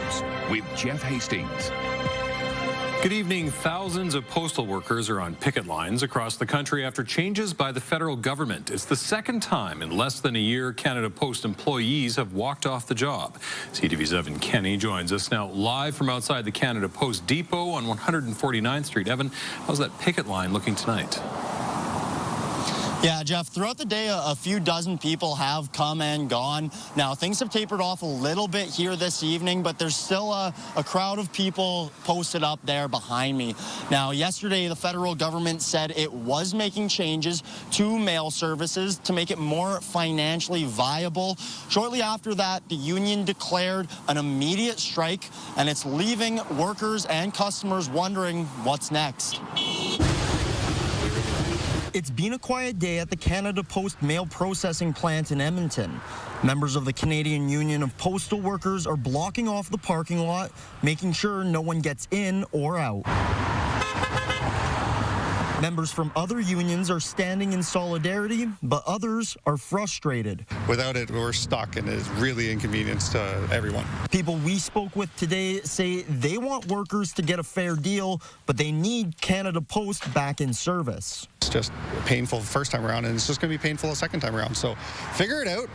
News with Jeff Hastings. Good evening. Thousands of postal workers are on picket lines across the country after changes by the federal government. It's the second time in less than a year Canada Post employees have walked off the job. CTV's Evan Kenny joins us now live from outside the Canada Post Depot on 149th Street. Evan, how's that picket line looking tonight? Yeah, Jeff, throughout the day, a few dozen people have come and gone. Now, things have tapered off a little bit here this evening, but there's still a crowd of people posted up there behind me. Now, yesterday, the federal government said it was making changes to mail services to make it more financially viable. Shortly after that, the union declared an immediate strike, and it's leaving workers and customers wondering what's next. It's been a quiet day at the Canada Post mail processing plant in Edmonton. Members of the Canadian Union of Postal Workers are blocking off the parking lot, making sure no one gets in or out. Members from other unions are standing in solidarity, but others are frustrated. Without it, we're stuck, and it's really inconvenience to everyone. People we spoke with today say they want workers to get a fair deal, but they need Canada Post back in service. It's just painful the first time around, and it's just going to be painful the second time around. So figure it out,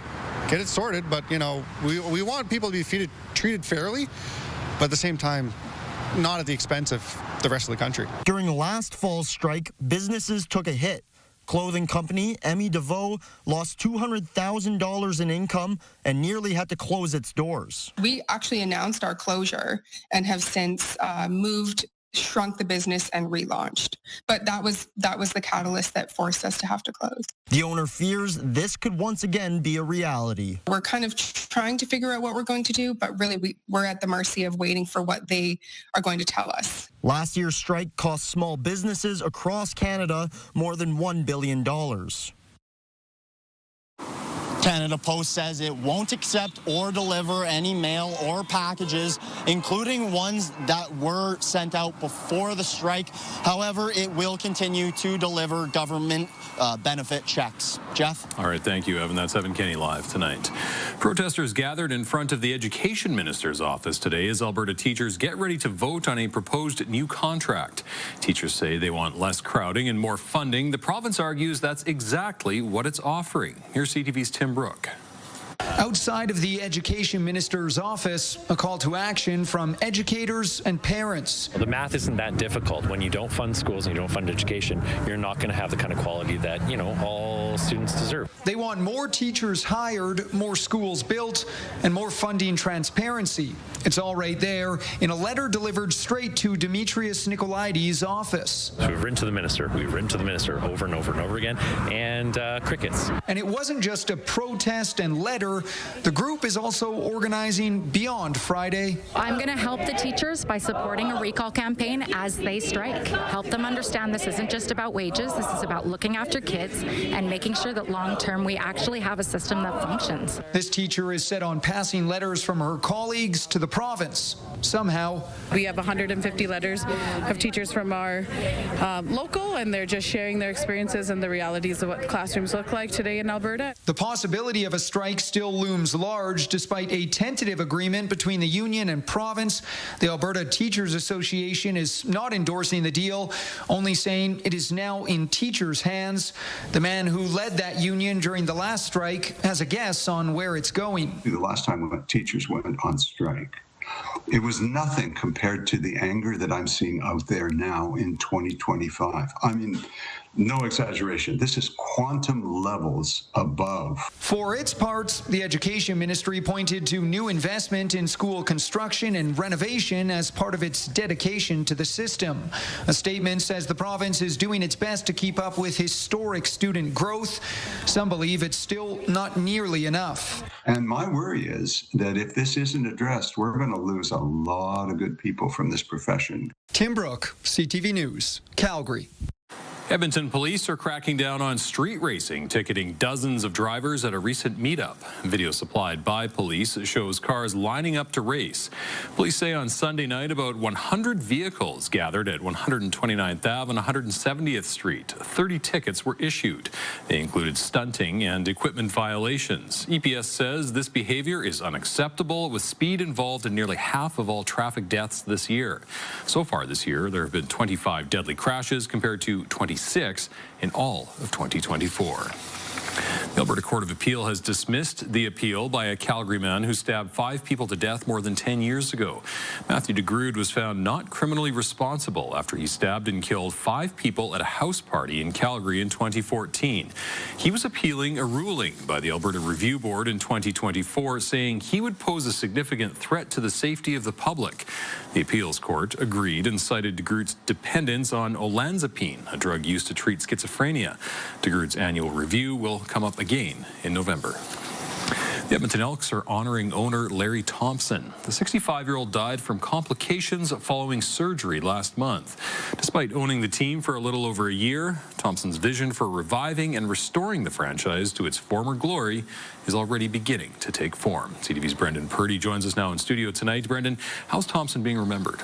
get it sorted, but, you know, we want people to be treated fairly, but at the same time, not at the expense of the rest of the country. During last fall's strike, businesses took a hit. Clothing company Emmy DeVoe lost $200,000 in income and nearly had to close its doors. We actually announced our closure and have since shrunk the business and relaunched. But that was the catalyst that forced us to have to close. The owner fears this could once again be a reality. We're kind of trying to figure out what we're going to do, but really we're at the mercy of waiting for what they are going to tell us. Last year's strike cost small businesses across Canada more than $1 billion. Canada Post says it won't accept or deliver any mail or packages, including ones that were sent out before the strike. However, it will continue to deliver government benefit checks. Jeff? All right, thank you, Evan. That's Evan Kenny live tonight. Protesters gathered in front of the Education Minister's office today as Alberta teachers get ready to vote on a proposed new contract. Teachers say they want less crowding and more funding. The province argues that's exactly what it's offering. Here's CTV's Tim Brooke. Outside of the Education Minister's office, a call to action from educators and parents. The math isn't that difficult. When you don't fund schools and you don't fund education, you're not going to have the kind of quality that, you know, all students deserve. They want more teachers hired, more schools built, and more funding transparency. It's all right there in a letter delivered straight to Demetrius Nicolaides' office. So we've written to the minister. We've written to the minister over and over and over again, and crickets. And it wasn't just a protest and letter. The group is also organizing beyond Friday. I'm going to help the teachers by supporting a recall campaign as they strike. Help them understand this isn't just about wages. This is about looking after kids and making sure that long-term we actually have a system that functions. This teacher is set on passing letters from her colleagues to the province. Somehow, we have 150 letters of teachers from our local, and they're just sharing their experiences and the realities of what classrooms look like today in Alberta. The possibility of a strike still looms large despite a tentative agreement between the union and province. The Alberta Teachers Association is not endorsing the deal, only saying it is now in teachers' hands. The man who led that union during the last strike has a guess on where it's going. The last time when teachers went on strike, it was nothing compared to the anger that I'm seeing out there now in 2025. I mean, no exaggeration. This is quantum levels above. For its part, the Education Ministry pointed to new investment in school construction and renovation as part of its dedication to the system. A statement says the province is doing its best to keep up with historic student growth. Some believe it's still not nearly enough. And my worry is that if this isn't addressed, we're going to lose a lot of good people from this profession. Tim Brooke, CTV News, Calgary. Edmonton police are cracking down on street racing, ticketing dozens of drivers at a recent meetup. Video supplied by police shows cars lining up to race. Police say on Sunday night about 100 vehicles gathered at 129th Ave and 170th Street. 30 tickets were issued. They included stunting and equipment violations. EPS says this behavior is unacceptable, with speed involved in nearly half of all traffic deaths this year. So far this year, there have been 25 deadly crashes compared to 26 in all of 2024. The Alberta Court of Appeal has dismissed the appeal by a Calgary man who stabbed 5 people to death more than 10 years ago. Matthew DeGrood was found not criminally responsible after he stabbed and killed 5 people at a house party in Calgary in 2014. He was appealing a ruling by the Alberta Review Board in 2024 saying he would pose a significant threat to the safety of the public. The appeals court agreed and cited DeGrood's dependence on olanzapine, a drug used to treat schizophrenia. DeGrood's annual review will come up again in November. The Edmonton Elks are honoring owner Larry Thompson. The 65-year-old died from complications following surgery last month. Despite owning the team for a little over a year, Thompson's vision for reviving and restoring the franchise to its former glory is already beginning to take form. CTV's Brendan Purdy joins us now in studio tonight. Brendan, how's Thompson being remembered?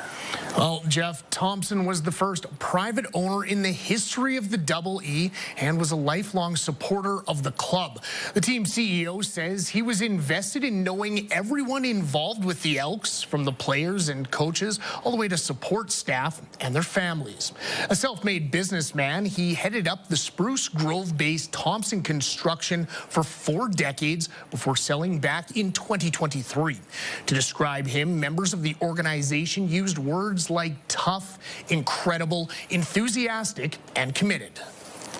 Well, Jeff, Thompson was the first private owner in the history of the Double E and was a lifelong supporter of the club. The team CEO says he was invested in knowing everyone involved with the Elks, from the players and coaches all the way to support staff and their families. A self-made businessman, he headed up the Spruce Grove-based Thompson Construction for 4 decades before selling back in 2023. To describe him, members of the organization used words like tough, incredible, enthusiastic, and committed.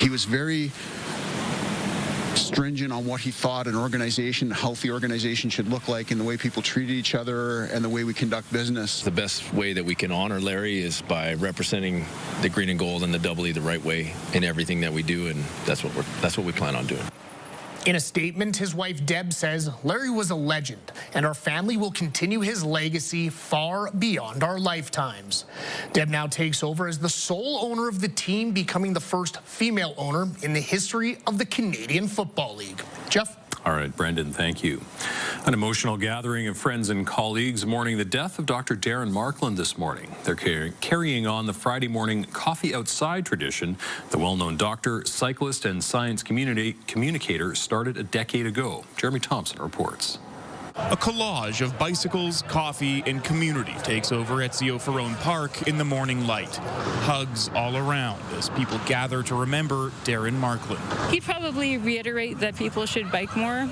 He was very stringent on what he thought an organization, a healthy organization, should look like, and the way people treated each other and the way we conduct business. The best way that we can honor Larry is by representing the green and gold and the Double E the right way in everything that we do, and that's what we plan on doing. In a statement, his wife Deb says, Larry was a legend, and our family will continue his legacy far beyond our lifetimes. Deb now takes over as the sole owner of the team, becoming the first female owner in the history of the Canadian Football League. Jeff? All right, Brendan, thank you. An emotional gathering of friends and colleagues mourning the death of Dr. Darren Markland this morning. They're carrying on the Friday morning coffee outside tradition the well-known doctor, cyclist, and science communicator started a decade ago. Jeremy Thompson reports. A collage of bicycles, coffee, and community takes over at Zio Ferrone Park in the morning light. Hugs all around as people gather to remember Darren Markland. He'd probably reiterate that people should bike more.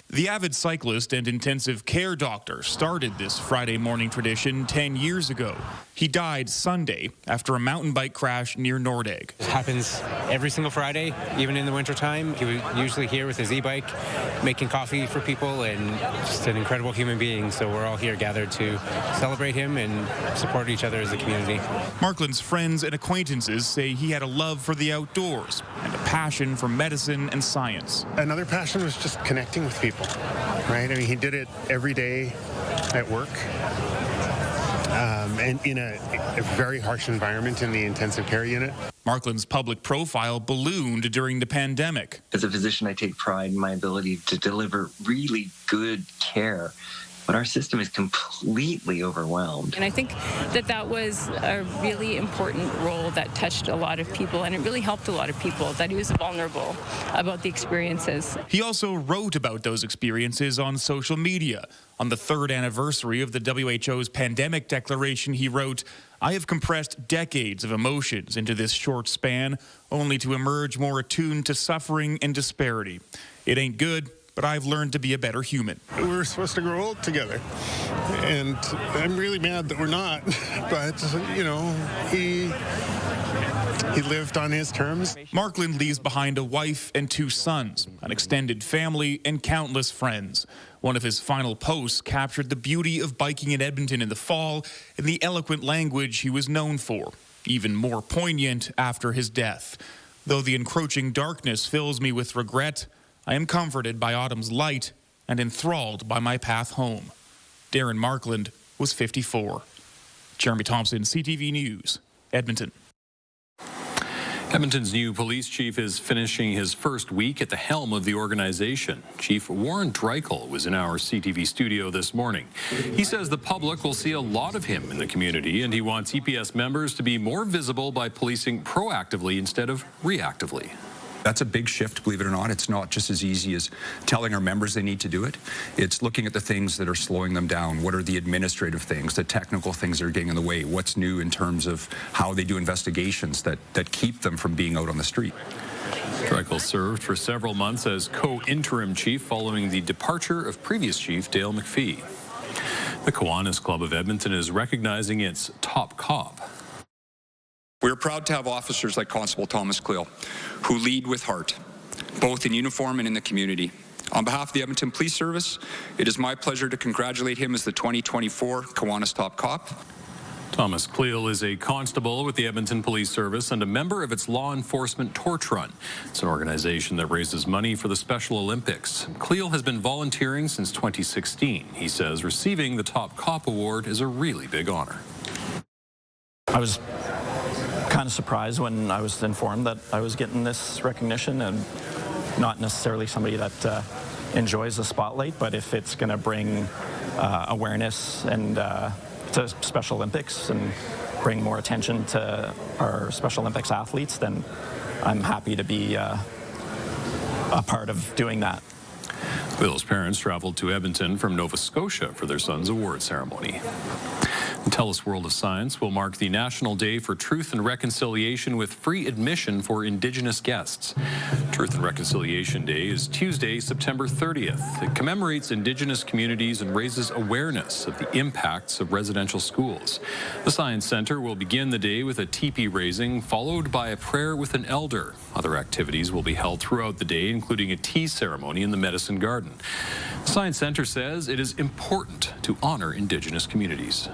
The avid cyclist and intensive care doctor started this Friday morning tradition 10 years ago. He died Sunday after a mountain bike crash near Nordegg. It happens every single Friday, even in the wintertime. He was usually here with his e-bike, making coffee for people, and just an incredible human being. So we're all here gathered to celebrate him and support each other as a community. Markland's friends and acquaintances say he had a love for the outdoors and a passion for medicine and science. Another passion was just connecting with people, right? I mean, he did it every day at work. And in a very harsh environment in the intensive care unit. Markland's public profile ballooned during the pandemic. As a physician, I take pride in my ability to deliver really good care, but our system is completely overwhelmed. And I think that was a really important role that touched a lot of people, and it really helped a lot of people, that he was vulnerable about the experiences. He also wrote about those experiences on social media. On the 3rd anniversary of the WHO's pandemic declaration, he wrote, "I have compressed decades of emotions into this short span, only to emerge more attuned to suffering and disparity. It ain't good, but I've learned to be a better human." We were supposed to grow old together, and I'm really mad that we're not, but, you know, he lived on his terms. Markland leaves behind a wife and 2 sons, an extended family, and countless friends. One of his final posts captured the beauty of biking in Edmonton in the fall and the eloquent language he was known for, even more poignant after his death. Though the encroaching darkness fills me with regret, I am comforted by autumn's light and enthralled by my path home. Darren Markland was 54. Jeremy Thompson, CTV News, Edmonton. Edmonton's new police chief is finishing his first week at the helm of the organization. Chief Warren Dreichel was in our CTV studio this morning. He says the public will see a lot of him in the community, and he wants EPS members to be more visible by policing proactively instead of reactively. That's a big shift, believe it or not. It's not just as easy as telling our members they need to do it. It's looking at the things that are slowing them down. What are the administrative things, the technical things that are getting in the way? What's new in terms of how they do investigations that keep them from being out on the street? Dreichel served for several months as co-interim chief following the departure of previous chief Dale McPhee. The Kiwanis Club of Edmonton is recognizing its top cop. We're proud to have officers like Constable Thomas Cleal, who lead with heart, both in uniform and in the community. On behalf of the Edmonton Police Service, it is my pleasure to congratulate him as the 2024 Kiwanis Top Cop. Thomas Cleal is a constable with the Edmonton Police Service and a member of its law enforcement torch run. It's an organization that raises money for the Special Olympics. Cleal has been volunteering since 2016. He says receiving the Top Cop Award is a really big honor. I was kind of surprised when I was informed that I was getting this recognition, and not necessarily somebody that enjoys the spotlight, but if it's going to bring awareness and to Special Olympics and bring more attention to our Special Olympics athletes, then I'm happy to be a part of doing that. Cleal's parents traveled to Edmonton from Nova Scotia for their son's award ceremony. The TELUS World of Science will mark the National Day for Truth and Reconciliation with free admission for Indigenous guests. Truth and Reconciliation Day is Tuesday, September 30th. It commemorates Indigenous communities and raises awareness of the impacts of residential schools. The Science Centre will begin the day with a teepee raising, followed by a prayer with an elder. Other activities will be held throughout the day, including a tea ceremony in the Medicine Garden. The Science Centre says it is important to honor Indigenous communities.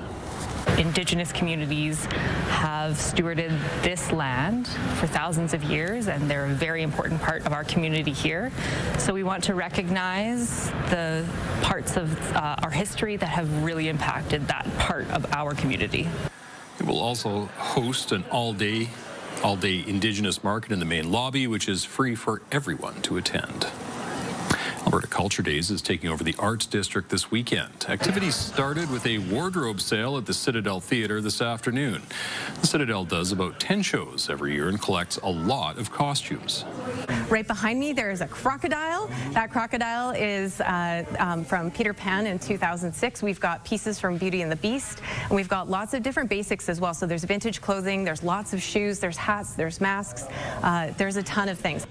Indigenous communities have stewarded this land for thousands of years, and they're a very important part of our community here. So we want to recognize the parts of our history that have really impacted that part of our community. It will also host an all-day Indigenous market in the main lobby, which is free for everyone to attend. Alberta Culture Days is taking over the Arts District this weekend. Activities started with a wardrobe sale at the Citadel Theatre this afternoon. The Citadel does about 10 shows every year and collects a lot of costumes. Right behind me, there is a crocodile. That crocodile is from Peter Pan in 2006. We've got pieces from Beauty and the Beast, and we've got lots of different basics as well. So there's vintage clothing, there's lots of shoes, there's hats, there's masks, there's a ton of things.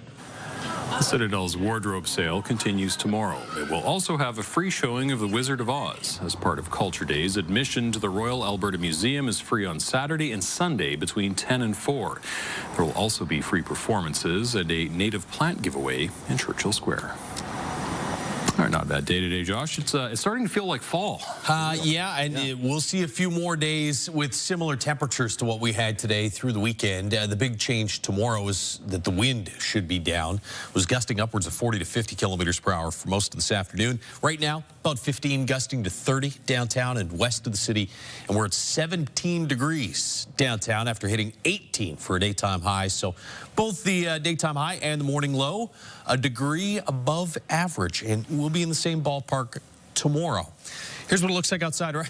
The Citadel's wardrobe sale continues tomorrow. It will also have a free showing of The Wizard of Oz. As part of Culture Days, admission to the Royal Alberta Museum is free on Saturday and Sunday between 10 and 4. There will also be free performances and a native plant giveaway in Churchill Square. All right, not a bad day today, Josh. It's starting to feel like fall. Yeah, and we'll see a few more days with similar temperatures to what we had today through the weekend. The big change tomorrow is that the wind should be down. It was gusting upwards of 40 to 50 kilometers per hour for most of this afternoon. Right now, about 15, gusting to 30 downtown and west of the city. And we're at 17 degrees downtown after hitting 18 for a daytime high. So both the daytime high and the morning low, a degree above average. And we'll be in the same ballpark tomorrow. Here's what it looks like outside, right?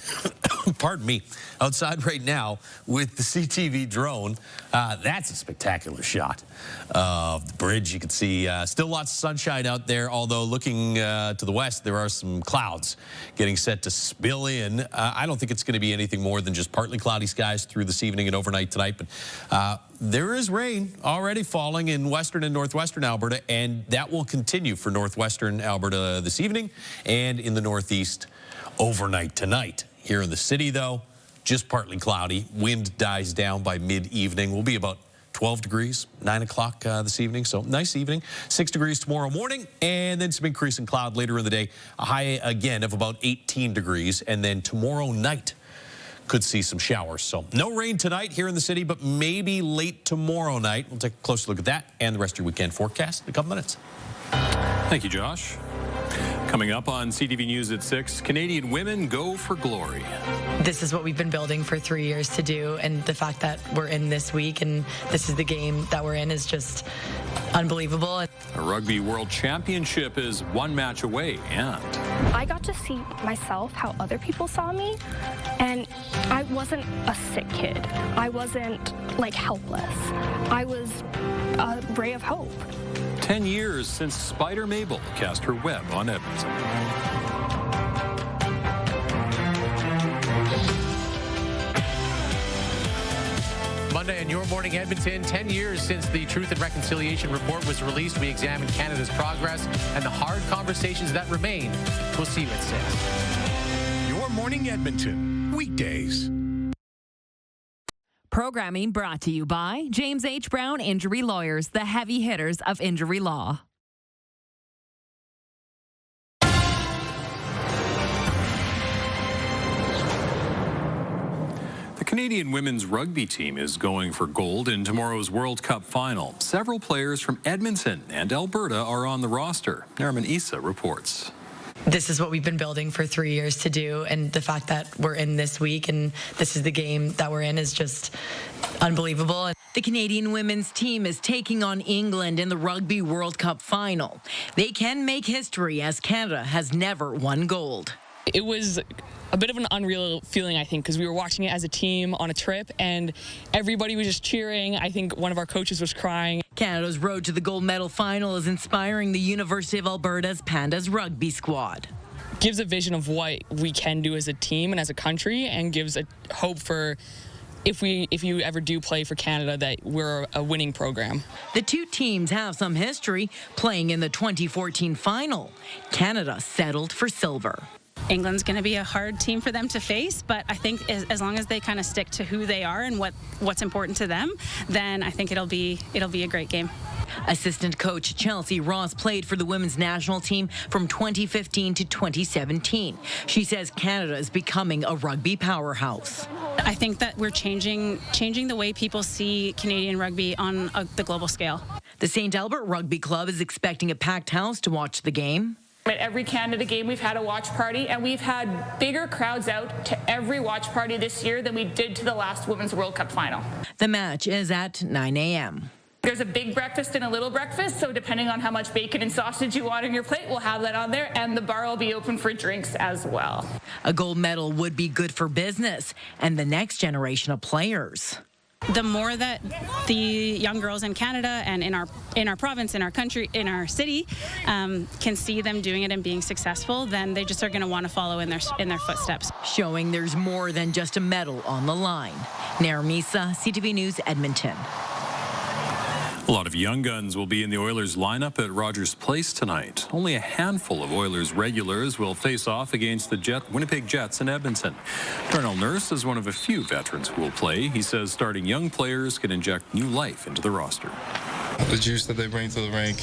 Pardon me. Outside right now with the CTV drone. That's a spectacular shot of the bridge. You can see still lots of sunshine out there, although looking to the west, there are some clouds getting set to spill in. I don't think it's going to be anything more than just partly cloudy skies through this evening and overnight tonight, but there is rain already falling in western and northwestern Alberta, and that will continue for northwestern Alberta this evening and in the northeast overnight tonight. Here in the city, though, just partly cloudy. Wind dies down by mid-evening. We'll be about 12 degrees, 9 o'clock this evening. So nice evening. 6 degrees tomorrow morning, and then some increase in cloud later in the day. A high, again, of about 18 degrees. And then tomorrow night, could see some showers. So no rain tonight here in the city, but maybe late tomorrow night. We'll take a closer look at that and the rest of your weekend forecast in a couple minutes. Thank you, Josh. Coming up on CTV News at 6, Canadian women go for glory. This is what we've been building for 3 years to do, and the fact that we're in this week and this is the game that we're in is just unbelievable. A Rugby World Championship is one match away, and I got to see myself how other people saw me, and I wasn't a sick kid. I wasn't like helpless. I was a ray of hope. 10 years since SpiderMable cast her web on Edmonton. Monday on Your Morning Edmonton, 10 years since the Truth and Reconciliation Report was released. We examined Canada's progress and the hard conversations that remain. We'll see you at 6. Your Morning Edmonton, weekdays. Programming brought to you by James H. Brown Injury Lawyers, the heavy hitters of injury law. The Canadian women's rugby team is going for gold in tomorrow's World Cup final. Several players from Edmonton and Alberta are on the roster. Darren Issa reports. This is what we've been building for 3 years to do, and the fact that we're in this week and this is the game that we're in is just unbelievable. The Canadian women's team is taking on England in the Rugby World Cup final. They can make history as Canada has never won gold. It was a bit of an unreal feeling, I think, because we were watching it as a team on a trip and everybody was just cheering. I think one of our coaches was crying. Canada's road to the gold medal final is inspiring the University of Alberta's Pandas rugby squad. Gives a vision of what we can do as a team and as a country, and gives a hope for if you ever do play for Canada that we're a winning program. The two teams have some history playing in the 2014 final. Canada settled for silver. England's going to be a hard team for them to face, but I think as long as they kind of stick to who they are and what's important to them, then I think it'll be a great game. Assistant coach Chelsea Ross played for the women's national team from 2015 to 2017. She says Canada is becoming a rugby powerhouse. I think that we're changing the way people see Canadian rugby on the global scale. The St. Albert Rugby Club is expecting a packed house to watch the game. At every Canada game, we've had a watch party, and we've had bigger crowds out to every watch party this year than we did to the last Women's World Cup final. The match is at 9 a.m. There's a big breakfast and a little breakfast, so depending on how much bacon and sausage you want on your plate, we'll have that on there, and the bar will be open for drinks as well. A gold medal would be good for business and the next generation of players. The more that the young girls in Canada and in our province, in our country, in our city, can see them doing it and being successful, then they just are going to want to follow in their footsteps. Showing there's more than just a medal on the line. Naramisa, CTV News, Edmonton. A lot of young guns will be in the Oilers lineup at Rogers Place tonight. Only a handful of Oilers regulars will face off against the Winnipeg Jets in Edmonton. Darnell Nurse is one of a few veterans who will play. He says starting young players can inject new life into the roster. The juice that they bring to the rink,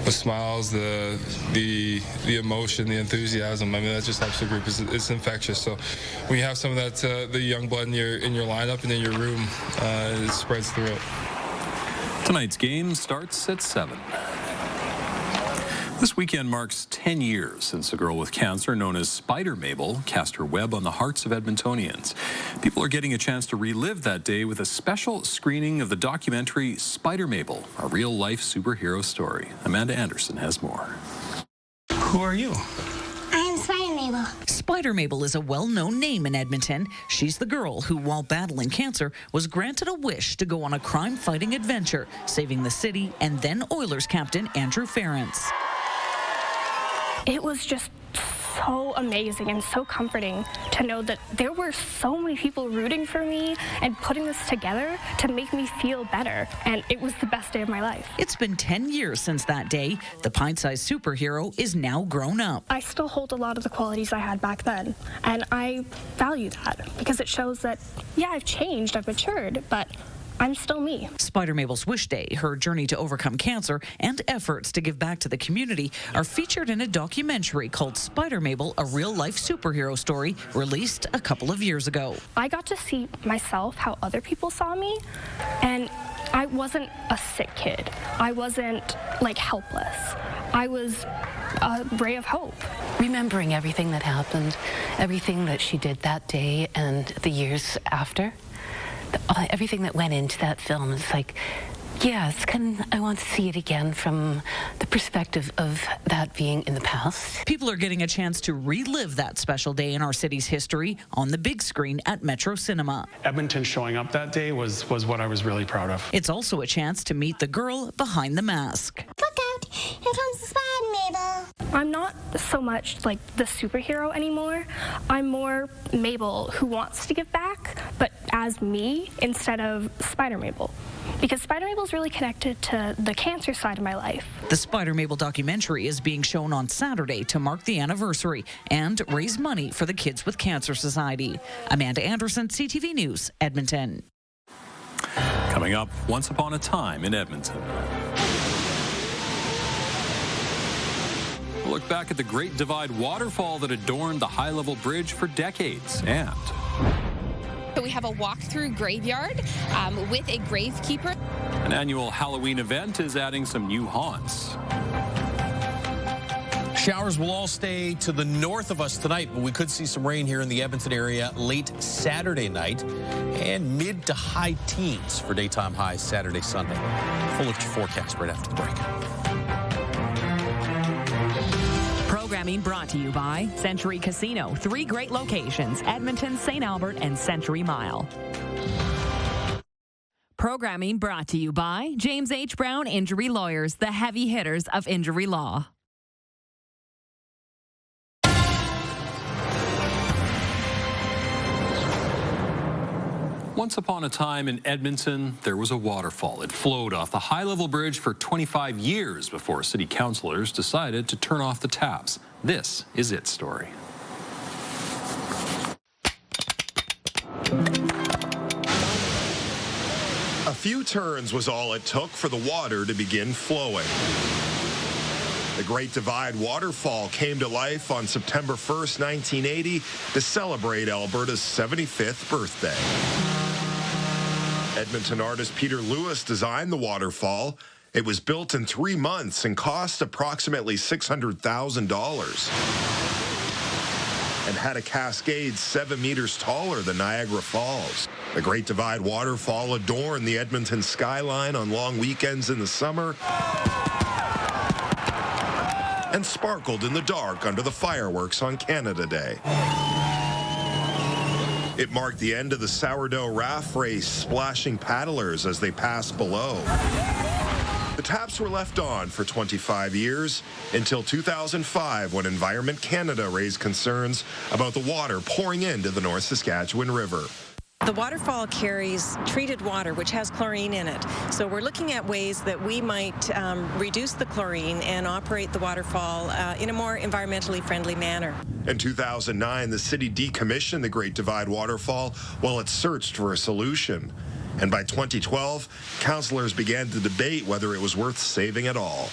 the smiles, the emotion, the enthusiasm. I mean, that just helps the group. It's infectious. So when you have some of that, the young blood in your lineup and in your room, it spreads through it. Tonight's game starts at 7. This weekend marks 10 years since a girl with cancer known as SpiderMable cast her web on the hearts of Edmontonians. People are getting a chance to relive that day with a special screening of the documentary SpiderMable, a real-life superhero story. Amanda Anderson has more. Who are you? I'm SpiderMable. SpiderMable is a well-known name in Edmonton. She's the girl who, while battling cancer, was granted a wish to go on a crime-fighting adventure, saving the city and then Oilers captain Andrew Ference. It was just so amazing and so comforting to know that there were so many people rooting for me and putting this together to make me feel better, and it was the best day of my life. It's been 10 years since that day. The pint-sized superhero is now grown up. I still hold a lot of the qualities I had back then, and I value that because it shows that, yeah, I've changed, I've matured, but I'm still me. SpiderMable's Wish Day, her journey to overcome cancer, and efforts to give back to the community are featured in a documentary called SpiderMable, a real-life superhero story, released a couple of years ago. I got to see myself how other people saw me, and I wasn't a sick kid. I wasn't, like, helpless. I was a ray of hope. Remembering everything that happened, everything that she did that day and the years after, everything that went into that film, it's like, yeah, I want to see it again from the perspective of that being in the past. People are getting a chance to relive that special day in our city's history on the big screen at Metro Cinema. Edmonton showing up that day was what I was really proud of. It's also a chance to meet the girl behind the mask. Look out, here comes the SpiderMable. I'm not so much like the superhero anymore. I'm more Mabel who wants to give back, but as me instead of SpiderMable. Because SpiderMable is really connected to the cancer side of my life. The SpiderMable documentary is being shown on Saturday to mark the anniversary and raise money for the Kids with Cancer Society. Amanda Anderson, CTV News, Edmonton. Coming up, once upon a time in Edmonton. We'll look back at the Great Divide waterfall that adorned the high-level bridge for decades. And we have a walk-through graveyard with a gravekeeper. an annual Halloween event is adding some new haunts. Showers will all stay to the north of us tonight, but we could see some rain here in the Edmonton area late Saturday night and mid to high teens for daytime highs Saturday, Sunday. Full look at your forecast right after the break. Programming brought to you by Century Casino. 3 great locations: Edmonton, St. Albert, and Century Mile. Programming brought to you by James H. Brown Injury Lawyers, the heavy hitters of injury law. Once upon a time in Edmonton, there was a waterfall. It flowed off the high-level bridge for 25 years before city councilors decided to turn off the taps. This is its story. A few turns was all it took for the water to begin flowing. The Great Divide waterfall came to life on September 1st, 1980 to celebrate Alberta's 75th birthday. Edmonton artist Peter Lewis designed the waterfall. It was built in 3 months and cost approximately $600,000 and had a cascade 7 meters taller than Niagara Falls. The Great Divide waterfall adorned the Edmonton skyline on long weekends in the summer and sparkled in the dark under the fireworks on Canada Day. It marked the end of the sourdough raft race, splashing paddlers as they passed below. The taps were left on for 25 years until 2005, when Environment Canada raised concerns about the water pouring into the North Saskatchewan River. The waterfall carries treated water, which has chlorine in it. So we're looking at ways that we might reduce the chlorine and operate the waterfall in a more environmentally friendly manner. In 2009, the city decommissioned the Great Divide waterfall while it searched for a solution. And by 2012, councillors began to debate whether it was worth saving at all.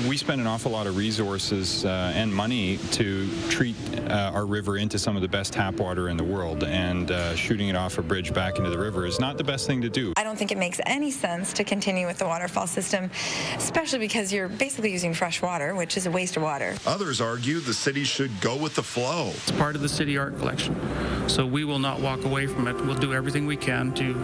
We spend an awful lot of resources and money to treat our river into some of the best tap water in the world, and shooting it off a bridge back into the river is not the best thing to do. I don't think it makes any sense to continue with the waterfall system, especially because you're basically using fresh water, which is a waste of water. Others argue the city should go with the flow. It's part of the city art collection, so we will not walk away from it. We'll do everything we can to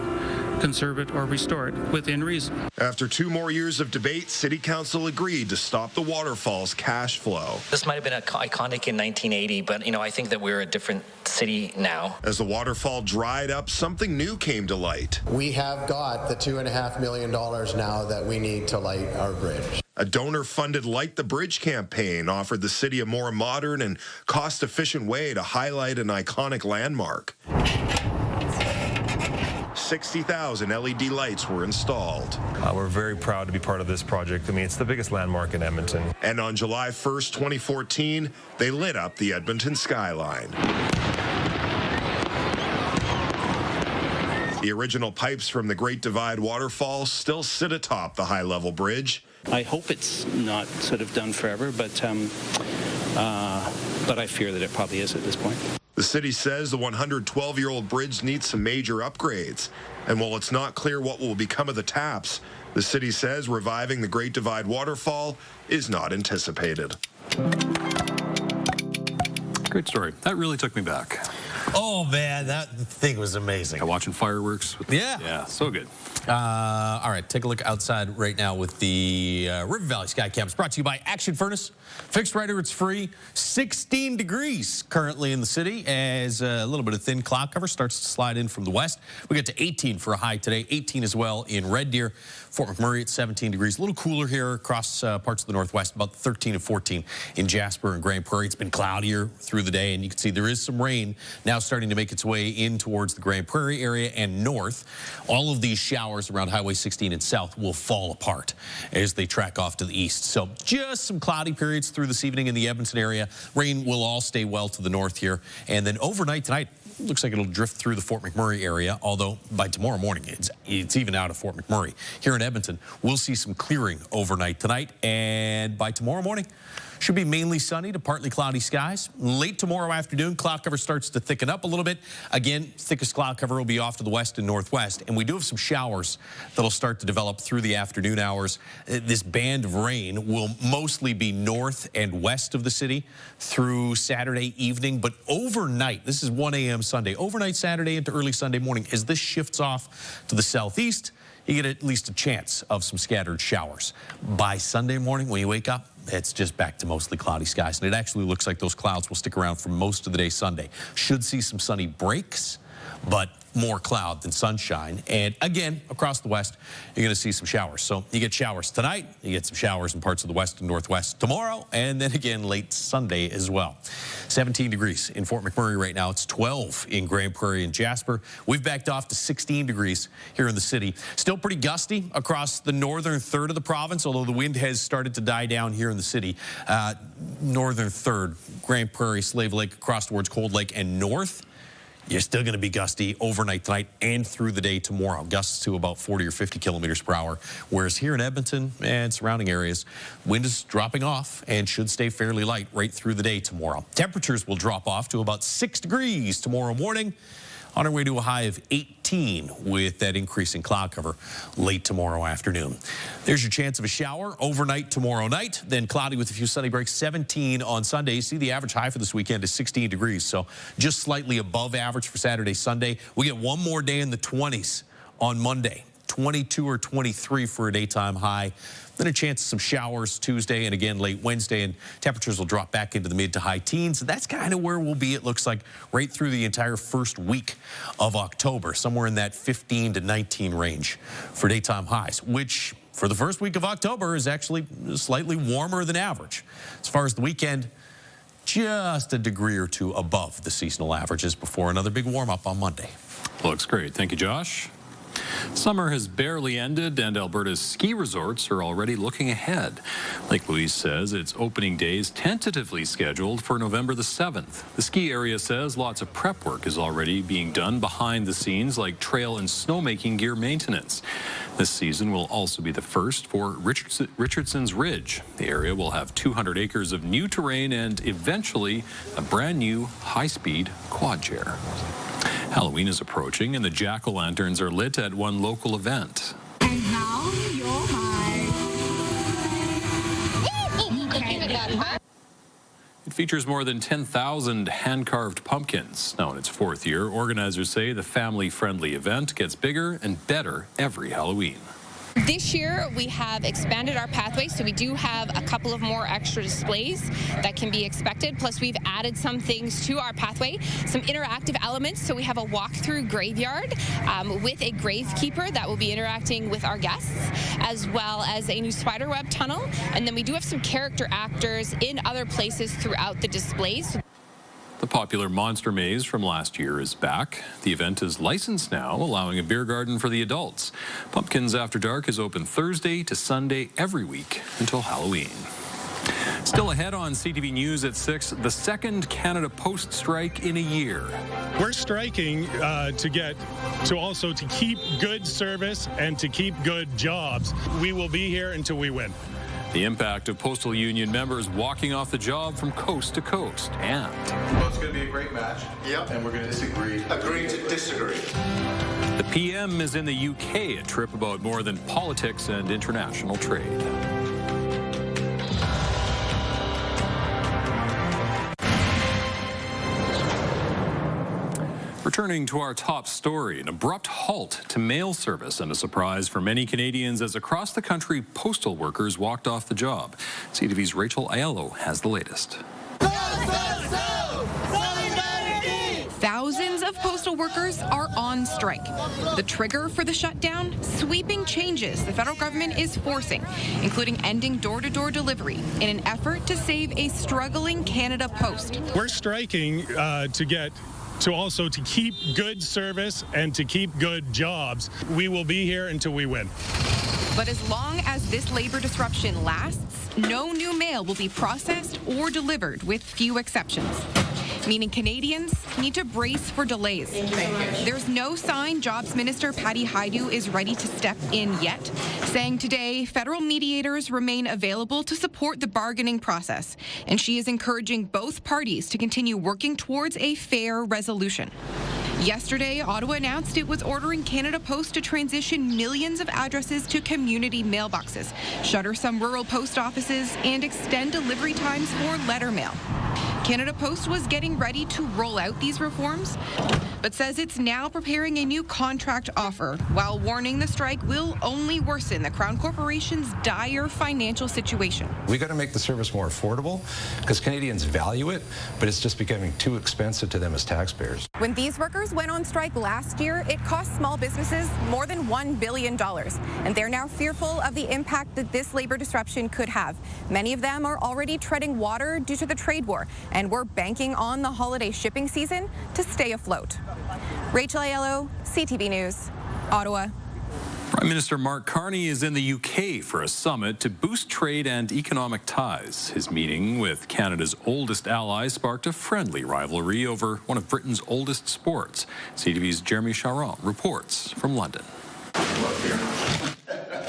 conserve it or restore it within reason. After 2 more years of debate, City Council agreed to stop the waterfall's cash flow. This might have been iconic in 1980, but I think that we're a different city now. As the waterfall dried up, something new came to light. We have got the $2.5 million now that we need to light our bridge. A donor-funded Light the Bridge campaign offered the city a more modern and cost-efficient way to highlight an iconic landmark. 60,000 LED lights were installed. We're very proud to be part of this project. It's the biggest landmark in Edmonton. And on July 1st, 2014, they lit up the Edmonton skyline. The original pipes from the Great Divide waterfall still sit atop the high-level bridge. I hope it's not sort of done forever, but I fear that it probably is at this point. The city says the 112-year-old bridge needs some major upgrades. And while it's not clear what will become of the taps, the city says reviving the Great Divide waterfall is not anticipated. Great story. That really took me back. Oh, man, that thing was amazing. Watching fireworks. Yeah, so good. All right, take a look outside right now with the River Valley Sky Cams, brought to you by Action Furnace. Fixed rider, it's free. 16 degrees currently in the city as a little bit of thin cloud cover starts to slide in from the west. We get to 18 for a high today, 18 as well in Red Deer. Fort McMurray at 17 degrees. A little cooler here across parts of the northwest, about 13 and 14 in Jasper and Grand Prairie. It's been cloudier through the day, and you can see there is some rain now starting to make its way in towards the Grand Prairie area and north. All of these showers around Highway 16 and south will fall apart as they track off to the east. So just some cloudy periods through this evening in the Edmonton area. Rain will all stay well to the north here. And then overnight tonight, looks like it'll drift through the Fort McMurray area, although by tomorrow morning, it's even out of Fort McMurray. Here in Edmonton, we'll see some clearing overnight tonight, and by tomorrow morning, should be mainly sunny to partly cloudy skies. Late tomorrow afternoon, cloud cover starts to thicken up a little bit. Again, thickest cloud cover will be off to the west and northwest, and we do have some showers that'll start to develop through the afternoon hours. This band of rain will mostly be north and west of the city through Saturday evening, but overnight, this is 1 a.m. Sunday, overnight Saturday into early Sunday morning, as this shifts off to the southeast, you get at least a chance of some scattered showers. By Sunday morning, when you wake up, it's just back to mostly cloudy skies, and it actually looks like those clouds will stick around for most of the day Sunday. Should see some sunny breaks, but more cloud than sunshine. And again, across the west, you're going to see some showers. So you get showers tonight, you get some showers in parts of the west and northwest tomorrow, and then again late Sunday as well. 17 degrees in Fort McMurray right now. It's 12 in Grand Prairie and Jasper. We've backed off to 16 degrees here in the city. Still pretty gusty across the northern third of the province, although the wind has started to die down here in the city. Northern third, Grand Prairie, Slave Lake, across towards Cold Lake and north. You're still going to be gusty overnight tonight and through the day tomorrow. Gusts to about 40 or 50 kilometers per hour. Whereas here in Edmonton and surrounding areas, wind is dropping off and should stay fairly light right through the day tomorrow. Temperatures will drop off to about 6 degrees tomorrow morning, on our way to a high of 18 with that increase in cloud cover late tomorrow afternoon. There's your chance of a shower overnight tomorrow night, then cloudy with a few sunny breaks, 17 on Sunday. See, the average high for this weekend is 16 degrees, so just slightly above average for Saturday, Sunday. We get one more day in the 20s on Monday, 22 or 23 for a daytime high. Then a chance of some showers Tuesday and again late Wednesday, and temperatures will drop back into the mid to high teens. That's kind of where we'll be, it looks like, right through the entire first week of October, somewhere in that 15 to 19 range for daytime highs, which for the first week of October is actually slightly warmer than average. As far as the weekend, just a degree or two above the seasonal averages before another big warm-up on Monday. Looks great. Thank you, Josh. Summer has barely ended, and Alberta's ski resorts are already looking ahead. Lake Louise says its opening day is tentatively scheduled for November the 7th. The ski area says lots of prep work is already being done behind the scenes, like trail and snowmaking gear maintenance. This season will also be the first for Richardson's Ridge. The area will have 200 acres of new terrain and eventually a brand new high-speed quad chair. Halloween is approaching, and the jack-o'-lanterns are lit at one local event. And now you're high. It features more than 10,000 hand-carved pumpkins. Now in its fourth year, organizers say the family-friendly event gets bigger and better every Halloween. This year, we have expanded our pathway, so we do have a couple of more extra displays that can be expected. Plus, we've added some things to our pathway, some interactive elements. So we have a walk-through graveyard with a gravekeeper that will be interacting with our guests, as well as a new spiderweb tunnel. And then we do have some character actors in other places throughout the displays. The popular Monster Maze from last year is back. The event is licensed now, allowing a beer garden for the adults. Pumpkins After Dark is open Thursday to Sunday every week until Halloween. Still ahead on CTV News at 6, the second Canada Post strike in a year. We're striking to keep good service and to keep good jobs. We will be here until we win. The impact of Postal Union members walking off the job from coast to coast. And well, it's going to be a great match. Yep. And we're going to disagree. Agree to disagree. The PM is in the UK, a trip about more than politics and international trade. Returning to our top story, an abrupt halt to mail service and a surprise for many Canadians as across the country postal workers walked off the job. CTV's Rachel Aiello has the latest. Thousands of postal workers are on strike. The trigger for the shutdown? Sweeping changes the federal government is forcing, including ending door-to-door delivery in an effort to save a struggling Canada Post. We're striking to keep good service and to keep good jobs. We will be here until we win. But as long as this labor disruption lasts, no new mail will be processed or delivered, with few exceptions. Meaning Canadians need to brace for delays. There's no sign Jobs Minister Patty Hajdu is ready to step in yet, saying today federal mediators remain available to support the bargaining process, and she is encouraging both parties to continue working towards a fair resolution. Yesterday, Ottawa announced it was ordering Canada Post to transition millions of addresses to community mailboxes, shutter some rural post offices, and extend delivery times for letter mail. Canada Post was getting ready to roll out these reforms, but says it's now preparing a new contract offer, while warning the strike will only worsen the Crown Corporation's dire financial situation. We got to make the service more affordable because Canadians value it, but it's just becoming too expensive to them as taxpayers. When these workers went on strike last year, it cost small businesses more than $1 billion, and they're now fearful of the impact that this labor disruption could have. Many of them are already treading water due to the trade war, and we're banking on the holiday shipping season to stay afloat. Rachel Aiello, CTV News, Ottawa. Prime Minister Mark Carney is in the UK for a summit to boost trade and economic ties. His meeting with Canada's oldest ally sparked a friendly rivalry over one of Britain's oldest sports. CTV's Jeremy Charon reports from London.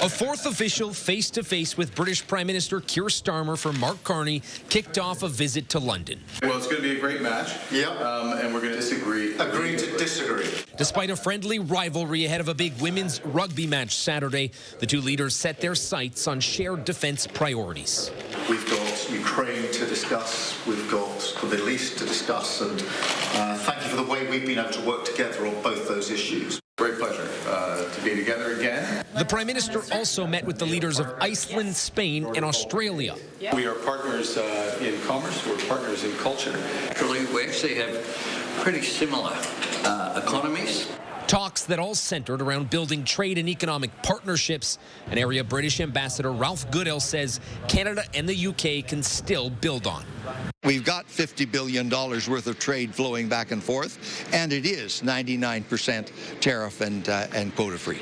A fourth official face-to-face with British Prime Minister Keir Starmer for Mark Carney kicked off a visit to London. Well, it's going to be a great match. Yep. And we're going to disagree. Agree to disagree. Despite a friendly rivalry ahead of a big women's rugby match Saturday, the two leaders set their sights on shared defense priorities. We've got Ukraine to discuss. We've got the Middle East to discuss. And thank you for the way we've been able to work together on both those issues. Great pleasure to be together again. The Prime Minister also met with the leaders of Iceland, Spain, and Australia. We are partners in commerce. We're partners in culture. Actually, we actually have pretty similar economies. Talks that all centered around building trade and economic partnerships, an area British Ambassador Ralph Goodale says Canada and the UK can still build on. We've got $50 billion worth of trade flowing back and forth, and it is 99% tariff and quota-free.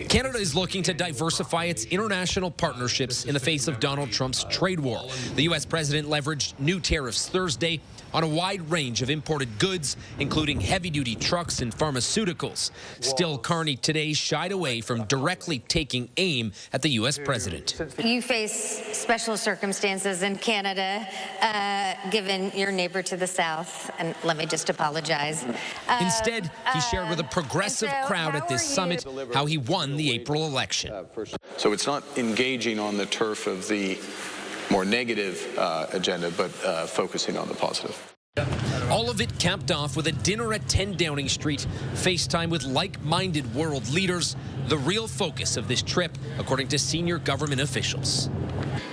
Canada is looking to diversify its international partnerships in the face of Donald Trump's trade war. The U.S. president leveraged new tariffs Thursday on a wide range of imported goods, including heavy-duty trucks and pharmaceuticals. Still, Carney today shied away from directly taking aim at the U.S. president. You face special circumstances in Canada, given your neighbor to the south, and let me just apologize. Instead, he shared with a progressive crowd at this summit how he won the April election. So it's not engaging on the turf of the more negative agenda, but focusing on the positive. All of it capped off with a dinner at 10 Downing Street, FaceTime with like-minded world leaders, the real focus of this trip, according to senior government officials.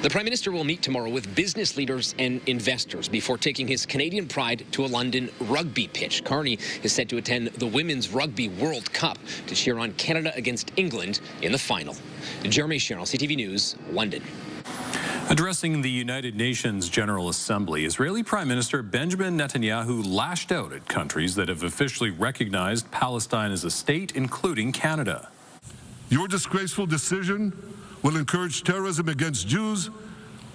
The Prime Minister will meet tomorrow with business leaders and investors before taking his Canadian pride to a London rugby pitch. Carney is set to attend the Women's Rugby World Cup to cheer on Canada against England in the final. Jeremy Sherrill, CTV News, London. Addressing the United Nations General Assembly, Israeli Prime Minister Benjamin Netanyahu lashed out at countries that have officially recognized Palestine as a state, including Canada. Your disgraceful decision will encourage terrorism against Jews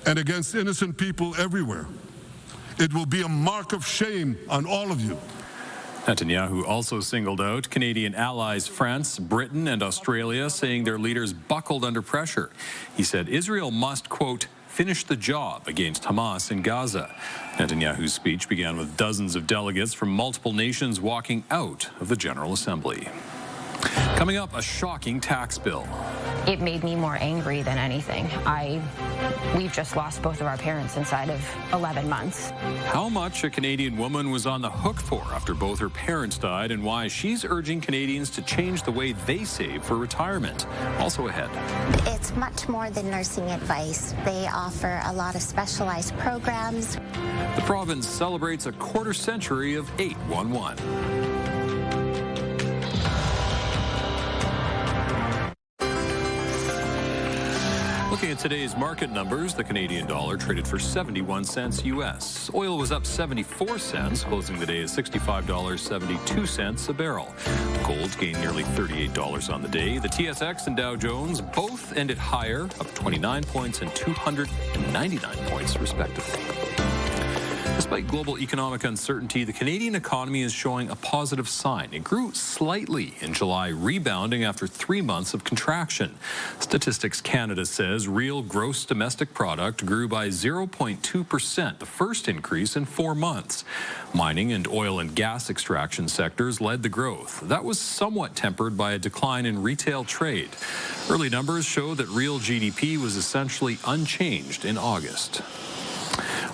and against innocent people everywhere. It will be a mark of shame on all of you. Netanyahu also singled out Canadian allies France, Britain, and Australia, saying their leaders buckled under pressure. He said Israel must, quote, finish the job against Hamas in Gaza. Netanyahu's speech began with dozens of delegates from multiple nations walking out of the General Assembly. Coming up, a shocking tax bill. It made me more angry than anything. We've just lost both of our parents inside of 11 months. How much a Canadian woman was on the hook for after both her parents died, and why she's urging Canadians to change the way they save for retirement. Also ahead. It's much more than nursing advice. They offer a lot of specialized programs. The province celebrates a quarter century of 811. Looking at today's market numbers, the Canadian dollar traded for 71 cents U.S. Oil was up 74 cents, closing the day at $65.72 a barrel. Gold gained nearly $38 on the day. The TSX and Dow Jones both ended higher, up 29 points and 299 points, respectively. Despite global economic uncertainty, the Canadian economy is showing a positive sign. It grew slightly in July, rebounding after 3 months of contraction. Statistics Canada says real gross domestic product grew by 0.2%, the first increase in 4 months. Mining and oil and gas extraction sectors led the growth. That was somewhat tempered by a decline in retail trade. Early numbers show that real GDP was essentially unchanged in August.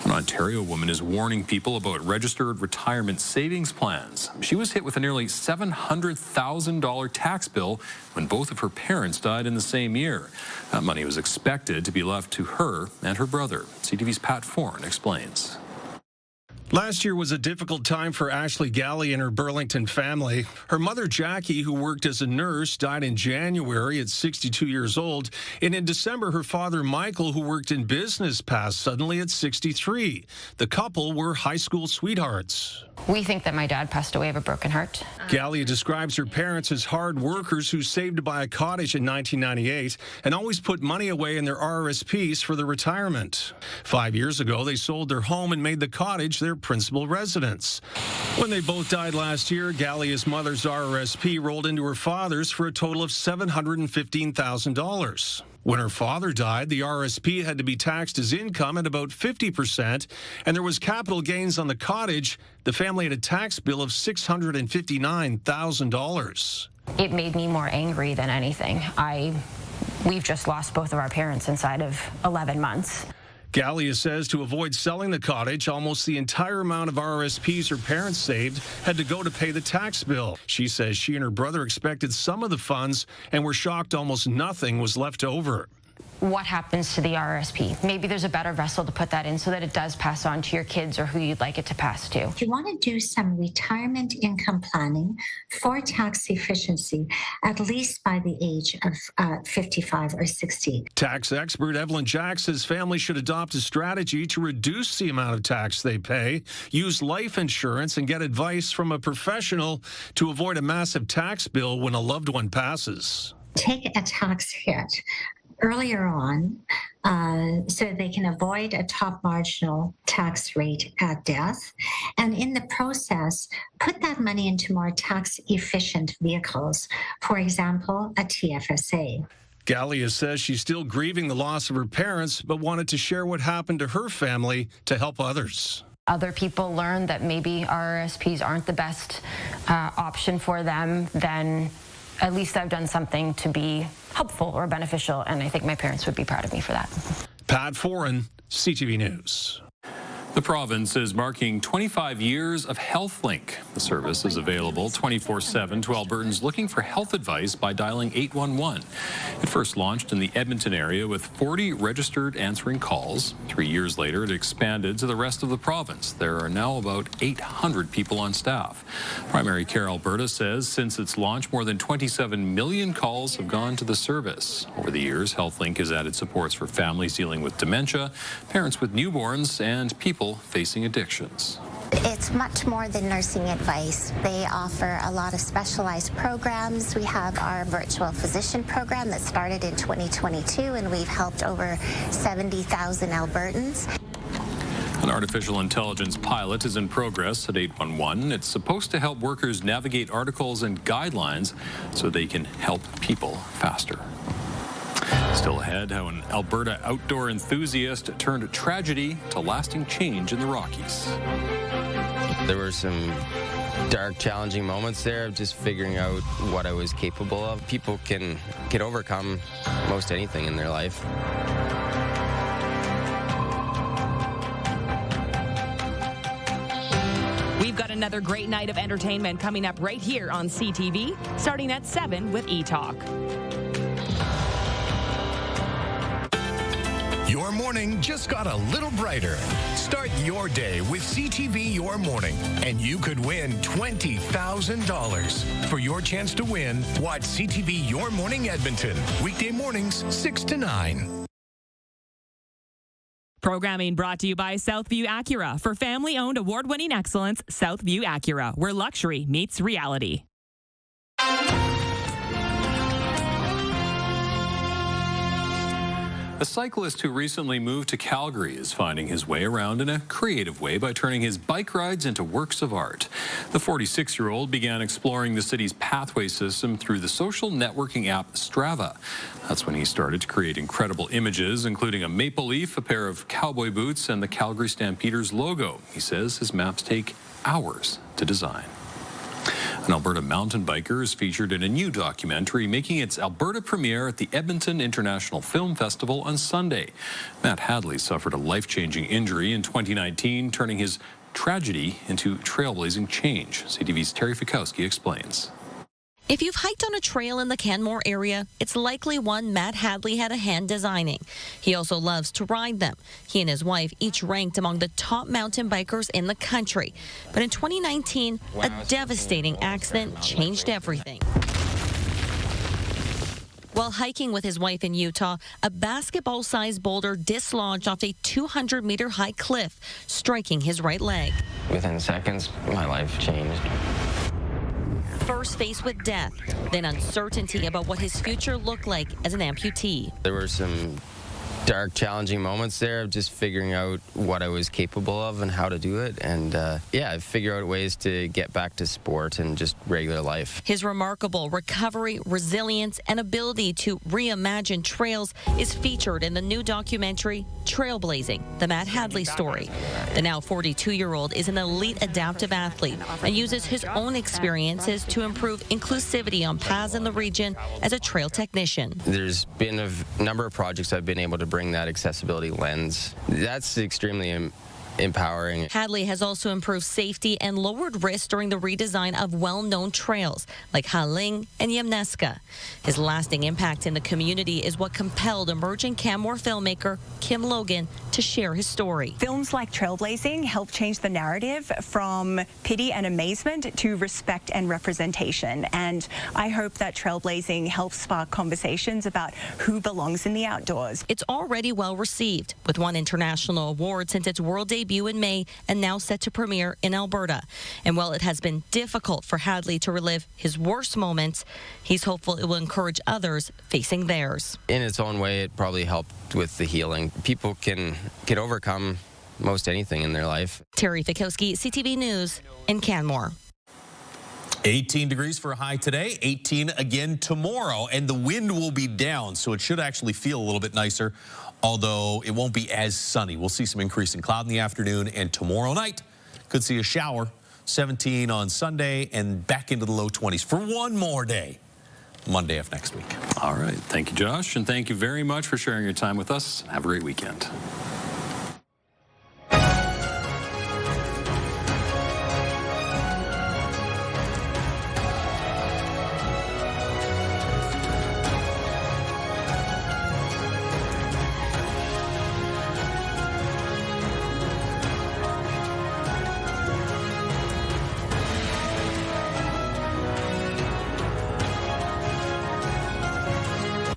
An Ontario woman is warning people about registered retirement savings plans. She was hit with a nearly $700,000 tax bill when both of her parents died in the same year. That money was expected to be left to her and her brother. CTV's Pat Foran explains. Last year was a difficult time for Ashley Galley and her Burlington family. Her mother, Jackie, who worked as a nurse, died in January at 62 years old. And in December, her father, Michael, who worked in business, passed suddenly at 63. The couple were high school sweethearts. We think that my dad passed away of a broken heart. Galley describes her parents as hard workers who saved to buy a cottage in 1998 and always put money away in their RRSPs for their retirement. 5 years ago, they sold their home and made the cottage their principal residence. When they both died last year, Galley's mother's RRSP rolled into her father's for a total of $715,000. When her father died, the RRSP had to be taxed as income at about 50%, and there was capital gains on the cottage. The family had a tax bill of $659,000. It made me more angry than anything. We've just lost both of our parents inside of 11 months. Gallia says to avoid selling the cottage, almost the entire amount of RRSPs her parents saved had to go to pay the tax bill. She says she and her brother expected some of the funds and were shocked almost nothing was left over. What happens to the RRSP? Maybe there's a better vessel to put that in so that it does pass on to your kids or who you'd like it to pass to. If you want to do some retirement income planning for tax efficiency, at least by the age of 55 or 60. Tax expert Evelyn Jack says families should adopt a strategy to reduce the amount of tax they pay, use life insurance, and get advice from a professional to avoid a massive tax bill when a loved one passes. Take a tax hit earlier on so they can avoid a top marginal tax rate at death. And in the process, put that money into more tax efficient vehicles, for example, a TFSA. Gallia says she's still grieving the loss of her parents, but wanted to share what happened to her family to help others. Other people learn that maybe RRSPs aren't the best option for them, then at least I've done something to be helpful or beneficial, and I think my parents would be proud of me for that. Pat Foran, CTV News. The province is marking 25 years of HealthLink. The service is available 24/7 to Albertans looking for health advice by dialing 811. It first launched in the Edmonton area with 40 registered answering calls. 3 years later, it expanded to the rest of the province. There are now about 800 people on staff. Primary Care Alberta says since its launch, more than 27 million calls have gone to the service. Over the years, HealthLink has added supports for families dealing with dementia, parents with newborns, and people facing addictions. It's much more than nursing advice. They offer a lot of specialized programs. We have our virtual physician program that started in 2022, and we've helped over 70,000 Albertans. An artificial intelligence pilot is in progress at 811. It's supposed to help workers navigate articles and guidelines so they can help people faster. Still ahead, how an Alberta outdoor enthusiast turned tragedy to lasting change in the Rockies. There were some dark, challenging moments there of just figuring out what I was capable of. People can overcome most anything in their life. We've got another great night of entertainment coming up right here on CTV, starting at 7 with E-Talk. Your morning just got a little brighter. Start your day with CTV Your Morning, and you could win $20,000. For your chance to win, watch CTV Your Morning Edmonton, weekday mornings 6 to 9. Programming brought to you by Southview Acura. For family-owned, award-winning excellence, Southview Acura, where luxury meets reality. A cyclist who recently moved to Calgary is finding his way around in a creative way by turning his bike rides into works of art. The 46-year-old began exploring the city's pathway system through the social networking app Strava. That's when he started to create incredible images, including a maple leaf, a pair of cowboy boots, and the Calgary Stampeders logo. He says his maps take hours to design. An Alberta mountain biker is featured in a new documentary making its Alberta premiere at the Edmonton International Film Festival on Sunday. Matt Hadley suffered a life-changing injury in 2019, turning his tragedy into trailblazing change. CTV's Terry Fikowski explains. If you've hiked on a trail in the Canmore area, it's likely one Matt Hadley had a hand designing. He also loves to ride them. He and his wife each ranked among the top mountain bikers in the country. But in 2019, a devastating accident changed everything. While hiking with his wife in Utah, a basketball-sized boulder dislodged off a 200-meter high cliff, striking his right leg. Within seconds, my life changed. First faced with death, then uncertainty about what his future looked like as an amputee. There were some dark, challenging moments there of just figuring out what I was capable of and how to do it. And I figure out ways to get back to sport and just regular life. His remarkable recovery, resilience, and ability to reimagine trails is featured in the new documentary, Trailblazing, the Matt Hadley story. The now 42-year-old is an elite adaptive athlete and uses his own experiences to improve inclusivity on paths in the region as a trail technician. There's been a number of projects I've been able to bring that accessibility lens. That's extremely empowering. Hadley has also improved safety and lowered risk during the redesign of well-known trails like Haling and Yamneska. His lasting impact in the community is what compelled emerging Canmore filmmaker Kim Logan to share his story. Films like Trailblazing help change the narrative from pity and amazement to respect and representation. And I hope that Trailblazing helps spark conversations about who belongs in the outdoors. It's already well received, with one international award since its world debut in May and now set to premiere in Alberta. And while it has been difficult for Hadley to relive his worst moments, he's hopeful it will encourage others facing theirs. In its own way, it probably helped with the healing. People can overcome most anything in their life. Terry Fikowski, CTV News in Canmore. 18 degrees for a high today, 18 again tomorrow, and the wind will be down, so it should actually feel a little bit nicer, although it won't be as sunny. We'll see some increase in cloud in the afternoon, and tomorrow night could see a shower, 17 on Sunday, and back into the low 20s for one more day, Monday of next week. All right. Thank you, Josh, and thank you very much for sharing your time with us. Have a great weekend.